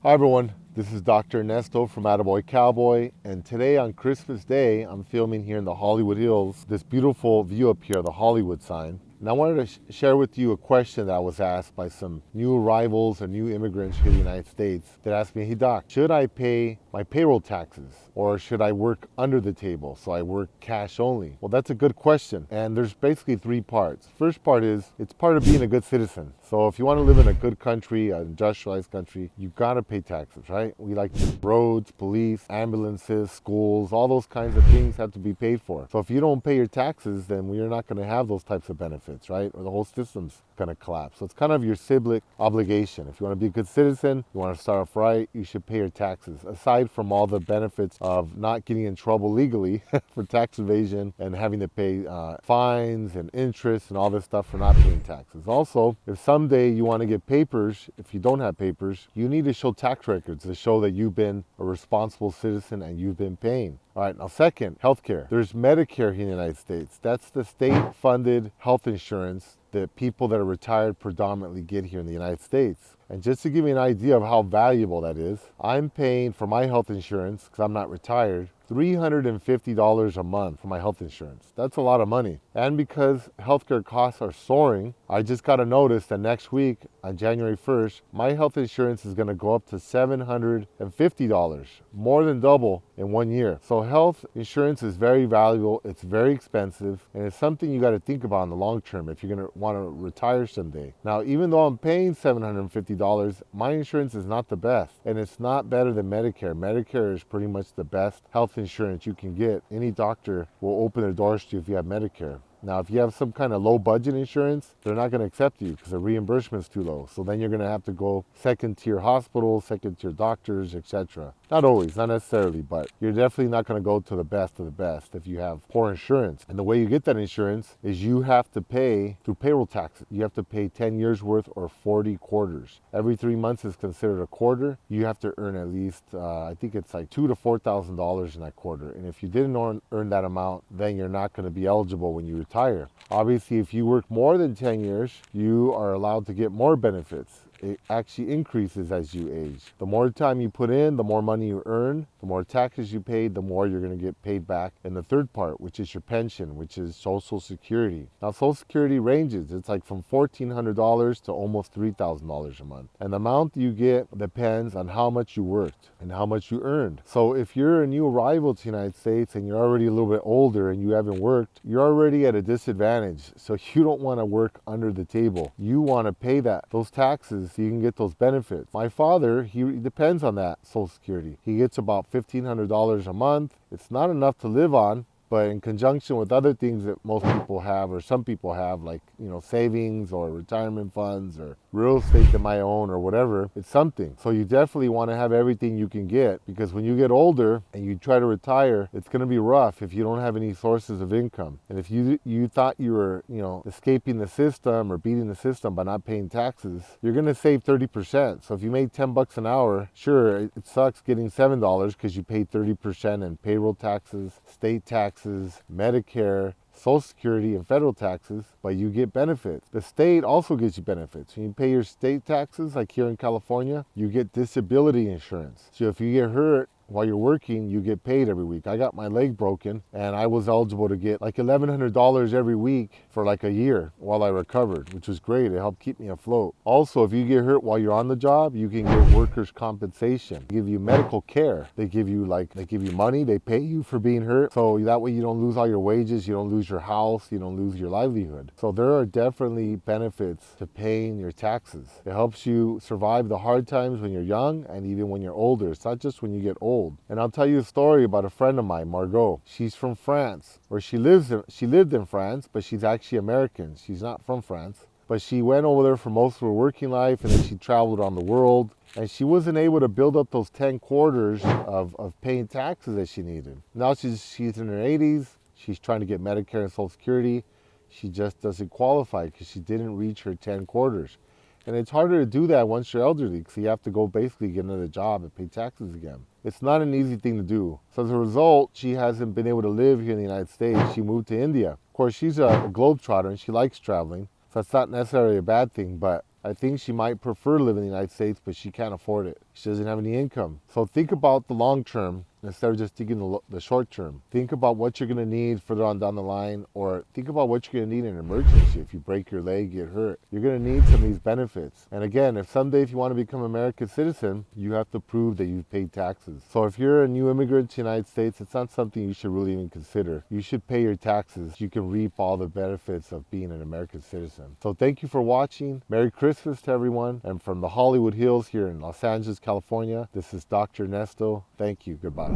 Hi everyone, this is Dr. Ernesto from Attaboy Cowboy, and today on Christmas Day, I'm filming here in the Hollywood Hills, this beautiful view up here, the Hollywood sign. And I wanted to share with you a question that I was asked by some new arrivals or new immigrants here in the United States that asked me, hey doc, should I pay my payroll taxes or should I work under the table, so I work cash only? Well, that's a good question, and there's basically three parts. First part is, it's part of being a good citizen. So if you want to live in a good country, an industrialized country, you gotta pay taxes, right? We like roads, police, ambulances, schools, all those kinds of things have to be paid for. So if you don't pay your taxes, then we're not gonna have those types of benefits, right? Or the whole system's gonna collapse. So it's kind of your civic obligation. If you wanna be a good citizen, you wanna start off right, you should pay your taxes. Aside from all the benefits of not getting in trouble legally for tax evasion and having to pay fines and interest and all this stuff for not paying taxes. Also, if someday you want to get papers, if you don't have papers, you need to show tax records to show that you've been a responsible citizen and you've been paying. All right, now second, healthcare. There's Medicare here in the United States. That's the state-funded health insurance that people that are retired predominantly get here in the United States. And just to give you an idea of how valuable that is, I'm paying for my health insurance, because I'm not retired, $350 a month for my health insurance. That's a lot of money. And because healthcare costs are soaring, I just got a notice that next week on January 1st, my health insurance is going to go up to $750, more than double in 1 year. So health insurance is very valuable, it's very expensive, and it's something you got to think about in the long term if you're going to want to retire someday. Now, even though I'm paying $750, my insurance is not the best, and it's not better than Medicare. Medicare is pretty much the best health insurance you can get. Any doctor will open their doors to you if you have Medicare. Now, if you have some kind of low budget insurance, they're not going to accept you because the reimbursement's too low. So then you're going to have to go second tier hospitals, second tier doctors, etc. Not always, not necessarily, but you're definitely not going to go to the best of the best if you have poor insurance. And the way you get that insurance is you have to pay through payroll taxes. You have to pay 10 years worth or 40 quarters. Every 3 months is considered a quarter. You have to earn at least, I think it's like $2,000 to $4,000 in that quarter. And if you didn't earn that amount, then you're not going to be eligible when you retire. Obviously, if you work more than 10 years, you are allowed to get more benefits. It actually increases as you age. The more time you put in, the more money you earn, the more taxes you pay, the more you're going to get paid back. And the third part, which is your pension, which is Social Security. Now, Social Security ranges. It's like from $1,400 to almost $3,000 a month. And the amount you get depends on how much you worked and how much you earned. So if you're a new arrival to the United States and you're already a little bit older and you haven't worked, you're already at a disadvantage. So you don't want to work under the table. You want to pay those taxes so you can get those benefits. My father, he depends on that Social Security. He gets about $1,500 a month. It's not enough to live on, but in conjunction with other things that most people have or some people have, like, savings or retirement funds or real estate that might own or whatever, it's something. So you definitely want to have everything you can get, because when you get older and you try to retire, it's going to be rough if you don't have any sources of income. And if you thought you were, escaping the system or beating the system by not paying taxes, you're going to save 30%. So if you made 10 bucks an hour, sure, it sucks getting $7 because you paid 30% in payroll taxes, state taxes, Medicare, Social Security, and federal taxes, but you get benefits. The state also gives you benefits. When you pay your state taxes, like here in California, you get disability insurance. So if you get hurt while you're working, you get paid every week. I got my leg broken and I was eligible to get like $1,100 every week for like a year while I recovered, which was great. It helped keep me afloat. Also, if you get hurt while you're on the job, you can get workers' compensation. They give you medical care. They give you money. They pay you for being hurt. So that way you don't lose all your wages. You don't lose your house. You don't lose your livelihood. So there are definitely benefits to paying your taxes. It helps you survive the hard times when you're young and even when you're older. It's not just when you get old. And I'll tell you a story about a friend of mine, Margot. She's from France, or she lived in France, but she's actually American. She's not from France. But she went over there for most of her working life, and then she traveled around the world. And she wasn't able to build up those 10 quarters of paying taxes that she needed. Now she's in her 80s. She's trying to get Medicare and Social Security. She just doesn't qualify because she didn't reach her 10 quarters. And it's harder to do that once you're elderly, because you have to go basically get another job and pay taxes again. It's not an easy thing to do. So as a result, she hasn't been able to live here in the United States. She moved to India. Of course, she's a globetrotter and she likes traveling. So that's not necessarily a bad thing, but I think she might prefer to live in the United States, but she can't afford it. She doesn't have any income. So think about the long term instead of just thinking the short term. Think about what you're going to need further on down the line, or think about what you're going to need in an emergency. If you break your leg, get hurt, you're going to need some of these benefits. And again, if someday if you want to become an American citizen, you have to prove that you've paid taxes. So if you're a new immigrant to the United States, it's not something you should really even consider. You should pay your taxes. You can reap all the benefits of being an American citizen. So thank you for watching. Merry Christmas to everyone. And from the Hollywood Hills here in Los Angeles, California, this is Dr. Ernesto. Thank you. Goodbye.